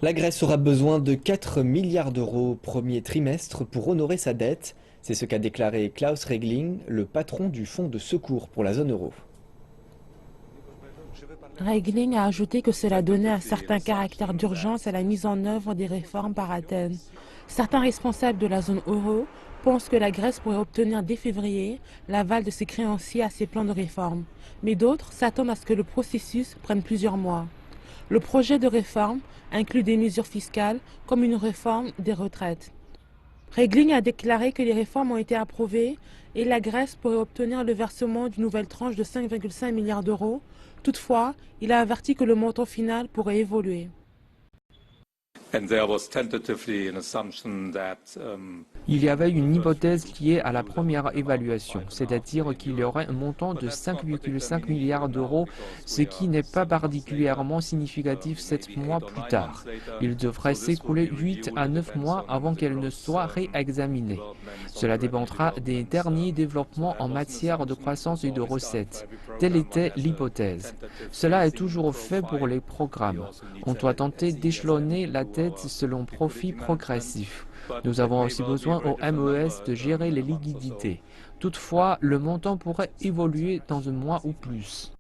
La Grèce aura besoin de 4 milliards d'euros au premier trimestre pour honorer sa dette. C'est ce qu'a déclaré Klaus Regling, le patron du fonds de secours pour la zone euro. Regling a ajouté que cela donnait un certain caractère d'urgence à la mise en œuvre des réformes par Athènes. Certains responsables de la zone euro pensent que la Grèce pourrait obtenir dès février l'aval de ses créanciers à ses plans de réforme, mais d'autres s'attendent à ce que le processus prenne plusieurs mois. Le projet de réforme inclut des mesures fiscales comme une réforme des retraites. Regling a déclaré que les réformes ont été approuvées et la Grèce pourrait obtenir le versement d'une nouvelle tranche de 5,5 milliards d'euros. Toutefois, il a averti que le montant final pourrait évoluer. Il y avait une hypothèse liée à la première évaluation, c'est-à-dire qu'il y aurait un montant de 5,5 milliards d'euros, ce qui n'est pas particulièrement significatif 7 mois plus tard. Il devrait s'écouler 8 à 9 mois avant qu'elle ne soit réexaminée. Cela dépendra des derniers développements en matière de croissance et de recettes. Telle était l'hypothèse. Cela est toujours fait pour les programmes. On doit tenter d'échelonner la dette selon profit progressif. Nous avons aussi besoin au MES de gérer les liquidités. Toutefois, le montant pourrait évoluer dans un mois ou plus.